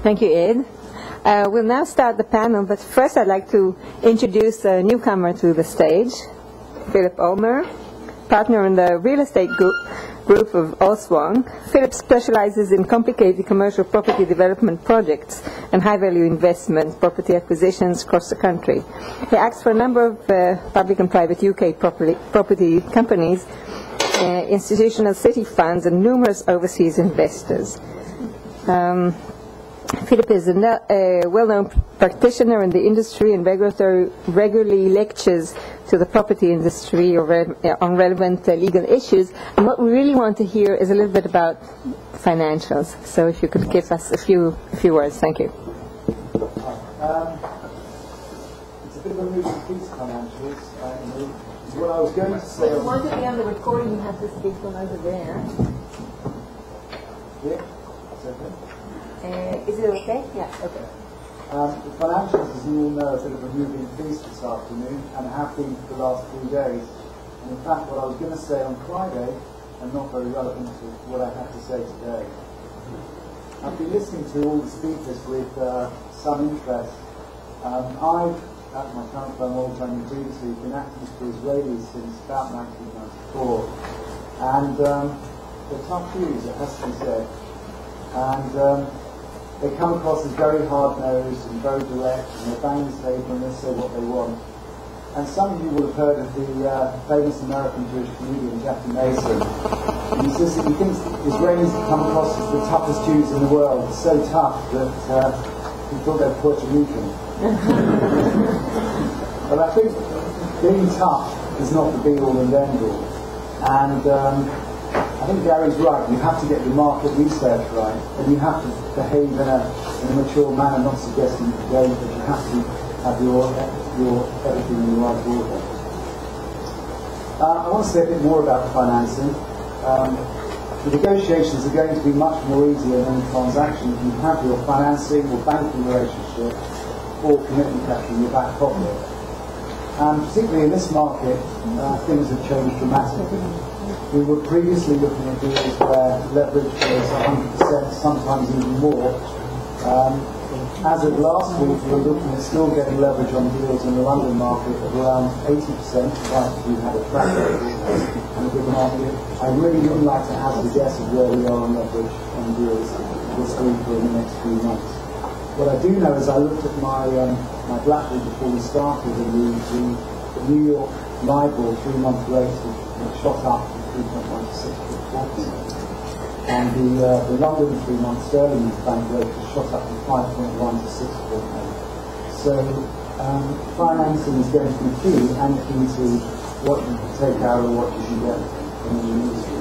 Thank you, Ed. We'll now start the panel, but first I'd like to introduce a newcomer to the stage, Philip Ulmer, partner in the real estate group of Oswong. Philip specializes in complicated commercial property development projects and high-value investment property acquisitions across the country. He acts for a number of public and private UK property companies, institutional city funds, and numerous overseas investors. Philip is a well-known practitioner in the industry and regularly lectures to the property industry on relevant legal issues. And what we really want to hear is a little bit about financials. So if you could give us a few words. Thank you. It's a bit of a moving piece, financials. What I was going to say... If you want to be on the recording, you have to speak from over there. Yeah? That's okay. Is it okay? Yeah, okay. The financials, as you all know, are a bit of a moving feast this afternoon, and have been for the last 3 days. And in fact, what I was going to say on Friday, and not very relevant to what I have to say today. I've been listening to all the speakers with some interest. I've, at my current firm, all time previously, been acting for Israelis since about 1994. And they're tough views, it has to be said. And they come across as very hard-nosed and very direct, and they bang the table and they say what they want. And some of you will have heard of the famous American Jewish comedian Jackie Mason. And he says that he thinks Israelis come across as the toughest Jews in the world, so tough that he thought they're Puerto Rican. But I think being tough is not the be-all and end-all. And I think Gary's right. You have to get your market research right, and you have to behave in a mature manner, not suggesting you don't, but you have to have your everything in the right order. I want to say a bit more about financing. The negotiations are going to be much more easier than the transaction if you have your financing or banking relationship or commitment capital in your back pocket. And particularly in this market, things have changed dramatically. We were previously looking at deals where leverage was 100%, sometimes even more. As of last week, we were looking at still getting leverage on deals in the London market of around 80%, right, we had a track record in a good market. I really wouldn't like to hazard a guess of where we are on leverage on deals this week or in the next few months. What I do know is I looked at my Blackboard before we started, and the New York LIBOR 3-month rate shot up from 3.1 to 6.4%. And the London 3-month sterling bank rate was shot up from 5.1 to 6.8. So financing is going to be key, and key to what you can take out or what you can get from the industry.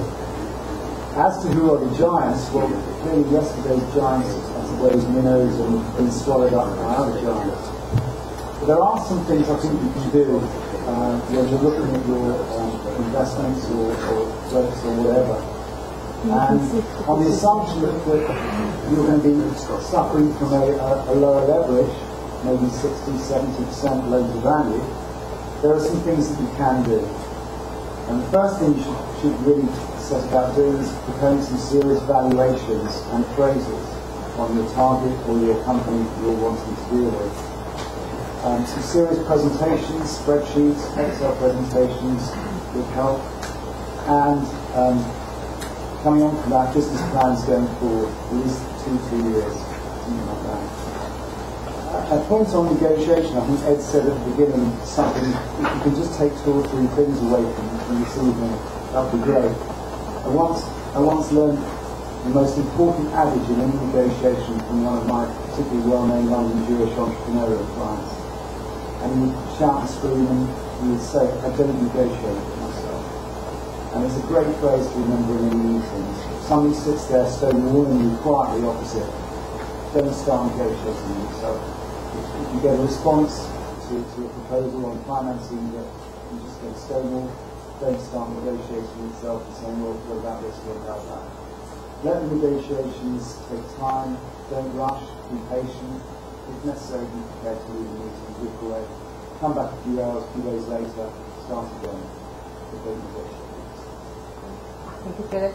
As to who are the giants, well, clearly yesterday's giants, I suppose, minnows and been swallowed up by other giants. But there are some things I think you can do when you're looking at your investments or credits or whatever. And on the assumption that you're going to be suffering from a lower leverage, maybe 60-70% loan to value, there are some things that you can do. And the first thing you should really set about doing is preparing some serious valuations and appraisals on your target or your company you're wanting to deal with. Some serious presentations, spreadsheets, Excel presentations would help. And coming on from that, business plans going forward, at least 2-3 years, something like that. A point on negotiation, I think Ed said at the beginning something, if you can just take 2 or 3 things away from this evening, that would be great. I once learned the most important adage in any negotiation from one of my particularly well-known London Jewish entrepreneurial clients. And he would shout and scream and he would say, I don't negotiate with myself. And it's a great phrase to remember in any meetings. If somebody sits there stonewalling you quietly opposite, don't start negotiating with yourself. If you get a response to a proposal on financing that you just get stonewalled, don't start negotiating with yourself and saying, well, what about this, what about that. Let the negotiations take time, don't rush, be patient. If necessary, be prepared to leave the meeting, walk away, come back a few hours, a few days later, start again. But don't negotiate. Thank you, Philip.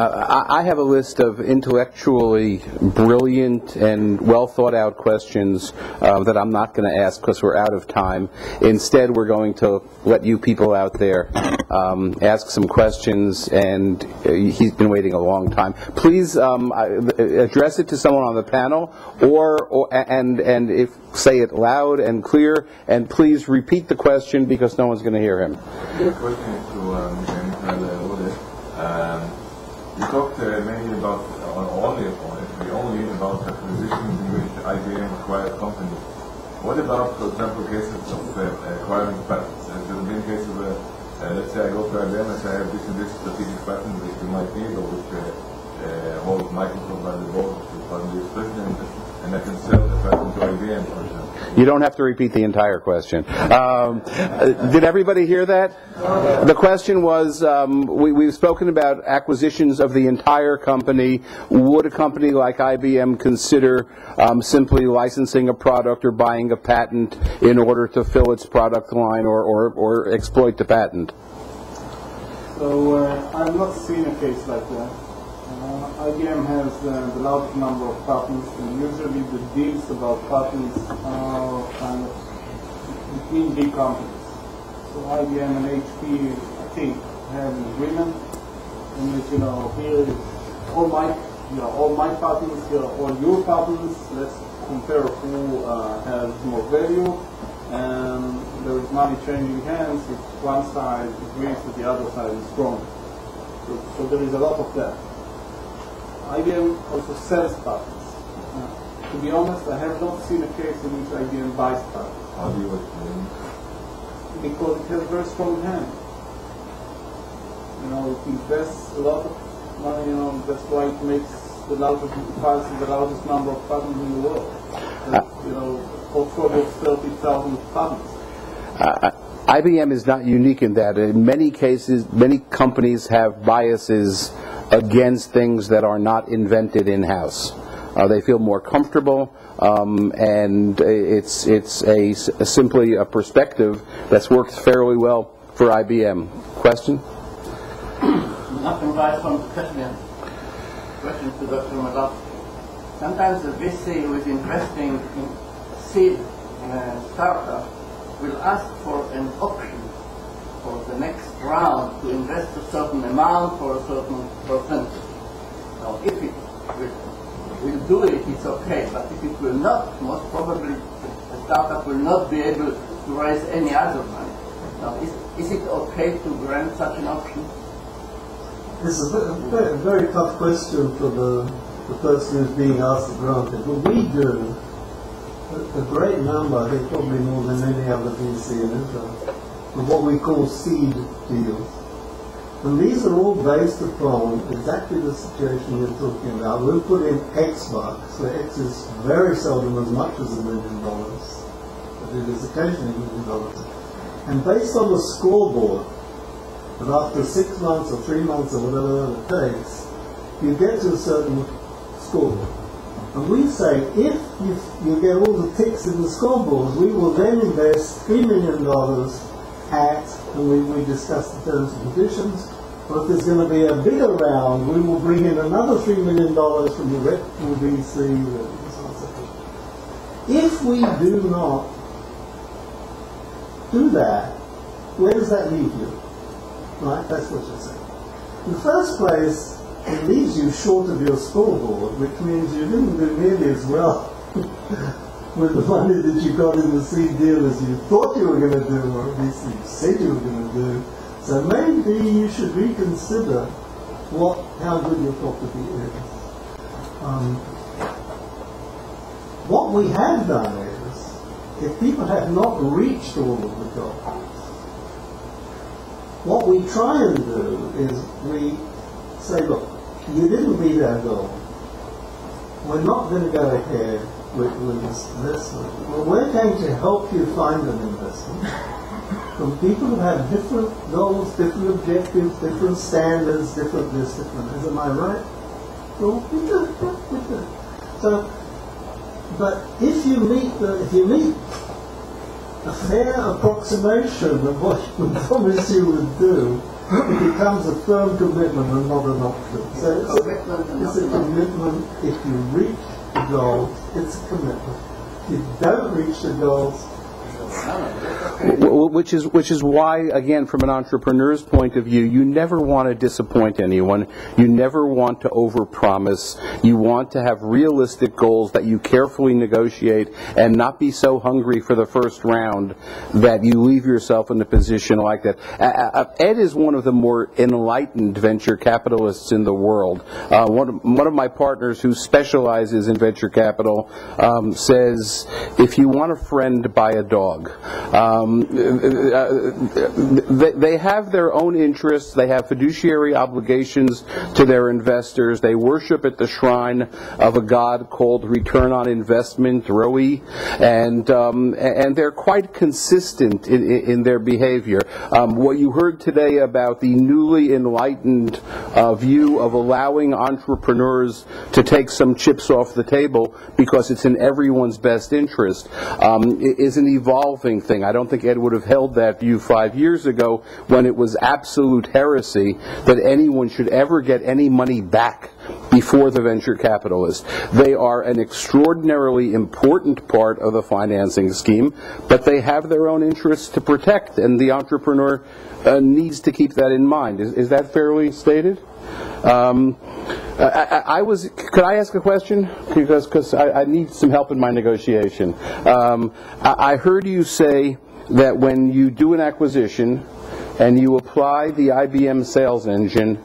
I have a list of intellectually brilliant and well thought out questions that I'm not going to ask because we're out of time. Instead, we're going to let you people out there ask some questions, and he's been waiting a long time. Please address it to someone on the panel, and if say it loud and clear, and please repeat the question because no one's going to hear him. The question is to you talked mainly about, only about acquisitions in which IBM acquired companies. What about, for example, cases of acquiring patents? Has there been cases where, let's say I go to IBM and say I have this and this strategic patent which you might need, or which holds Microsoft by the board, pardon the expression, and I can sell the patent to IBM, for example? You don't have to repeat the entire question. Did everybody hear that? The question was, we've spoken about acquisitions of the entire company. Would a company like IBM consider simply licensing a product or buying a patent in order to fill its product line or exploit the patent? So I've not seen a case like that. IBM has the large number of patents, and usually the deals about patents are kind of between big companies. So IBM and HP, I think, have an agreement in which, here is all my patents, here are all your patents. Let's compare who has more value, and there is money changing hands if one side agrees that the other side is strong. So there is a lot of that. IBM also sells patents. To be honest, I have not seen a case in which IBM buys patents. How do you explain? Because it has a very strong hand. It invests a lot of money, that's why it makes the largest number of patents in the world. Portfolio of 30,000 patents. IBM is not unique in that. In many cases, many companies have biases against things that are not invented in-house. They feel more comfortable, and it's simply a perspective that's worked fairly well for IBM. Question? Nothing right from the question. Question to Dr. Malak. Sometimes the VC who is investing in seed startup will ask for an option for the next round to invest a certain amount for a certain percentage. Now, if it will do it, it's okay, but if it will not, most probably the startup will not be able to raise any other money. Now, is it okay to grant such an option? It's a very tough question for the person who's being asked to grant it. But we do a great number, I think probably more than any other VC in Israel, of what we call seed deals. And these are all based upon exactly the situation you're talking about. We'll put in X bucks, where X is very seldom as much as $1 million, but it is occasionally $1 million. And based on the scoreboard, that after 6 months or 3 months or whatever it takes, you get to a certain scoreboard. And we say, if you get all the ticks in the scoreboard, we will then invest $3 million and we discuss the terms and conditions. But if there's going to be a bigger round, we will bring in another $3 million from the reputable VC, and so on and so forth. If we do not do that, where does that leave you? Right, that's what you're saying. In the first place, it leaves you short of your scoreboard, which means you didn't do nearly as well with the money that you got in the seed deal as you thought you were going to do, or at least you said you were going to do. So maybe you should reconsider how good your property is. What we have done is, if people have not reached all of the goals, what we try and do is we say, look, you didn't meet our goal. We're not going to go ahead with this investment. Well, we're going to help you find an investment from people who have different goals, different objectives, different standards, different this, different this. Am I right? Well, we do. So, but if you meet a fair approximation of what we promised you would do, it becomes a firm commitment and not an option. So it's a commitment. If you reach the goals, it's a commitment. If you don't reach the goals, which is why, again, from an entrepreneur's point of view, you never want to disappoint anyone. You never want to overpromise. You want to have realistic goals that you carefully negotiate and not be so hungry for the first round that you leave yourself in a position like that. Ed is one of the more enlightened venture capitalists in the world. One of my partners who specializes in venture capital says, if you want a friend, buy a dog. They have their own interests. They have fiduciary obligations to their investors. They worship at the shrine of a god called return on investment, ROI, and they're quite consistent in their behavior. What you heard today about the newly enlightened view of allowing entrepreneurs to take some chips off the table because it's in everyone's best interest is an evolving thing. I don't think Ed would have held that view 5 years ago when it was absolute heresy that anyone should ever get any money back before the venture capitalist. They are an extraordinarily important part of the financing scheme, but they have their own interests to protect, and the entrepreneur needs to keep that in mind. Is that fairly stated? Could I ask a question? Because I need some help in my negotiation. I heard you say that when you do an acquisition and you apply the IBM sales engine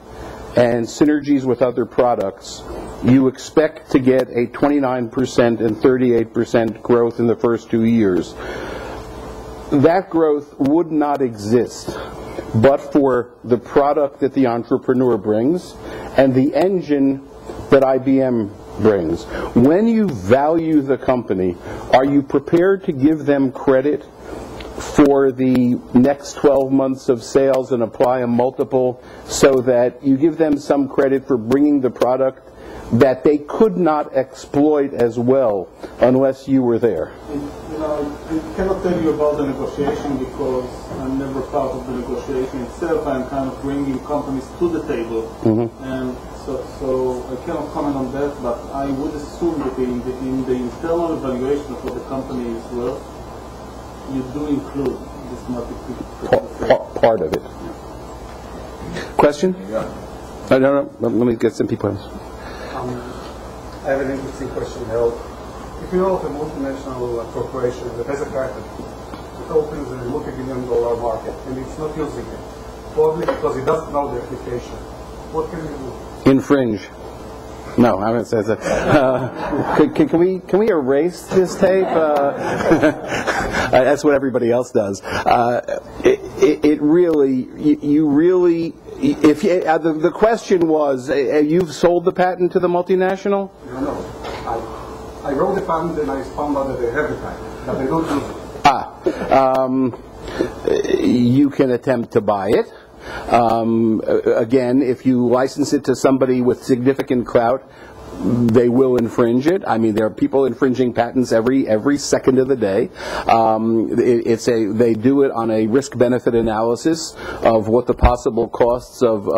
and synergies with other products, you expect to get a 29% and 38% growth in the first 2 years. That growth would not exist but for the product that the entrepreneur brings and the engine that IBM brings. When you value the company, are you prepared to give them credit for the next 12 months of sales and apply a multiple so that you give them some credit for bringing the product that they could not exploit as well unless you were there? You know, I cannot tell you about the negotiation because I'm never part of the negotiation itself. I'm kind of bringing companies to the table, and so I cannot comment on that. But I would assume that in the internal evaluation of what the company is worth, you do include this multiplication. Part of it. Question? No. Let me get some people. I have an interesting question, Harold. If you know of a multinational corporation that has a patent, it opens a multi-billion-dollar market, and it's not using it, probably because it doesn't know the application, what can you do? Infringe. No, I haven't said that. Can we erase this tape? That's what everybody else does. It really, you really. If you, the question was, you've sold the patent to the multinational? No. I wrote the patent and I found out that they have the patent, but they don't use it. You can attempt to buy it. Again, if you license it to somebody with significant clout, they will infringe it. I mean, there are people infringing patents every second of the day. They do it on a risk-benefit analysis of what the possible costs of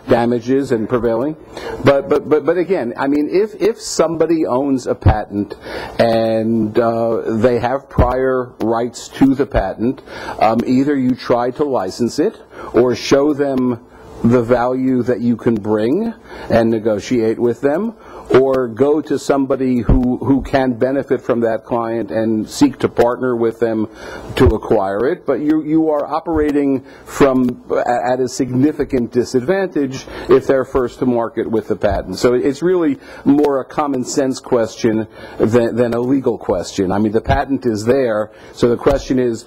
damages and prevailing. But again, I mean, if somebody owns a patent and they have prior rights to the patent, either you try to license it or show them the value that you can bring and negotiate with them, or go to somebody who can benefit from that client and seek to partner with them to acquire it. But you are operating at a significant disadvantage if they're first to market with the patent. So it's really more a common sense question than a legal question. I mean, the patent is there, so the question is,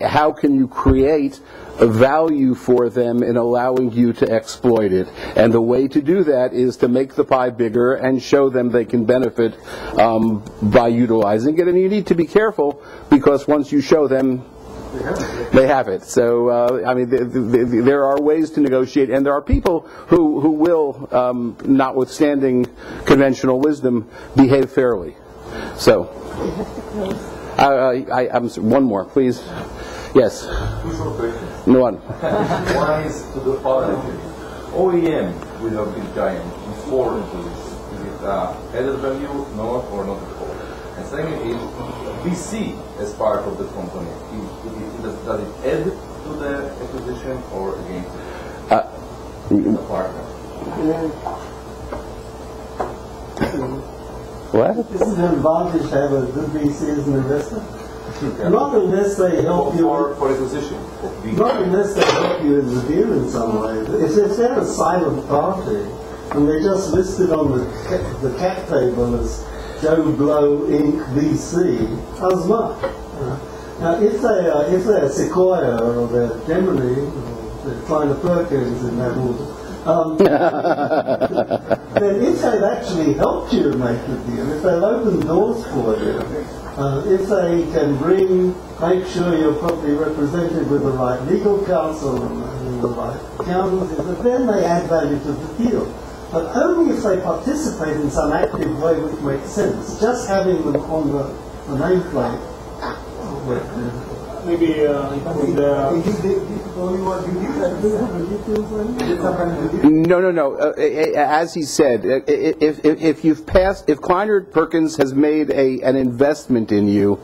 how can you create a value for them in allowing you to exploit it? And the way to do that is to make the pie bigger and show them they can benefit by utilizing it. And you need to be careful, because once you show them, they have it. So, I mean, there are ways to negotiate, and there are people who will, notwithstanding conventional wisdom, behave fairly. So, I'm one more, please. Yes. One. One is to the positive. OEM with a big giant before into this. Is it added value, not or not at all? And second is VC as part of the company. Does it add to the acquisition or against it? A partner. What? Isn't it an advantage to have a good VC as an investor? Not unless they help you. For acquisition. Not unless they help you in the deal in some way. If they're a silent party and they're just listed on the cap table as Joe Blow Inc. VC, as much. Now, if they're Sequoia or they're Gemini or they're Kleiner Perkins in that order, then if they've actually helped you make the deal, if they'll open doors for you, if they can make sure you're properly represented with the right legal counsel and the right accountants, then they add value to the deal. But only if they participate in some active way which makes sense. Just having them on the nameplate. Maybe No. As he said, if Kleiner Perkins has made an investment in you,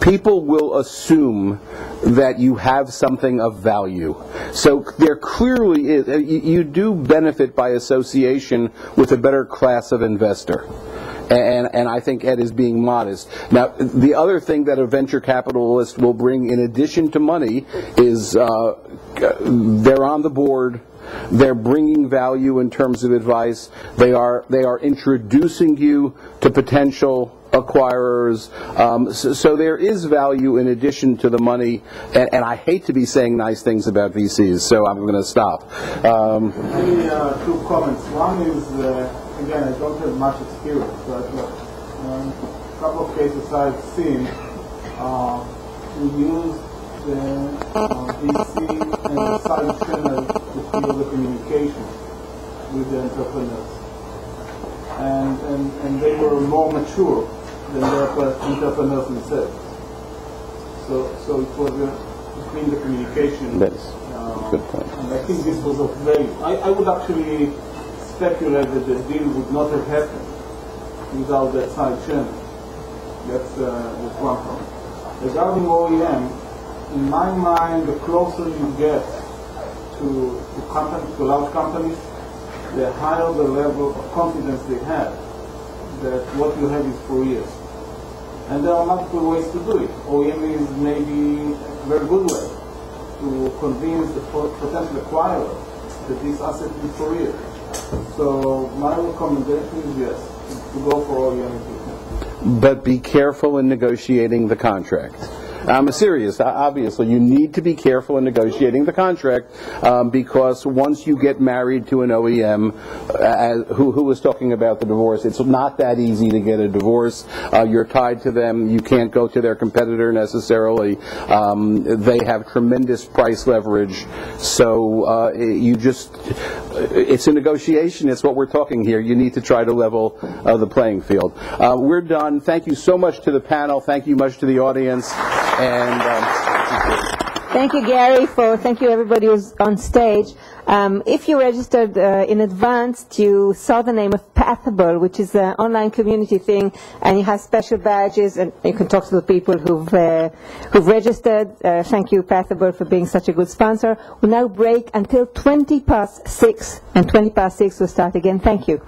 people will assume that you have something of value. So there clearly is. You do benefit by association with a better class of investor. And I think Ed is being modest. Now, the other thing that a venture capitalist will bring in addition to money is they're on the board, they're bringing value in terms of advice, they are introducing you to potential acquirers, so there is value in addition to the money, and I hate to be saying nice things about VCs, so I'm going to stop. Maybe two comments. One is, again, I don't have much experience, but a couple of cases I've seen, we use the VC and the side channel to fuel the communication with the entrepreneurs. And they were more mature than the entrepreneurs themselves. So it was between the communication. That's a good point. And I think this was of value. I would actually speculate that the deal would not have happened without that side channel. That's one point. Regarding OEM, in my mind, the closer you get to companies, to large companies, the higher the level of confidence they have that what you have is for years. And there are multiple ways to do it. OEM is maybe a very good way to convince the potential acquirer that this asset is for years. So my recommendation is yes, to go for OEM. But be careful in negotiating the contract. I'm serious. Obviously, you need to be careful in negotiating the contract because once you get married to an OEM, who was talking about the divorce, it's not that easy to get a divorce. You're tied to them. You can't go to their competitor necessarily. They have tremendous price leverage. So it's a negotiation. It's what we're talking here. You need to try to level the playing field. We're done. Thank you so much to the panel. Thank you much to the audience. And thank you, Gary. Thank you, everybody who's on stage. If you registered in advance, you saw the name of Pathable, which is an online community thing, and you have special badges, and you can talk to the people who've registered. Thank you, Pathable, for being such a good sponsor. We'll now break until 6:20, and 6:20 we'll start again. Thank you.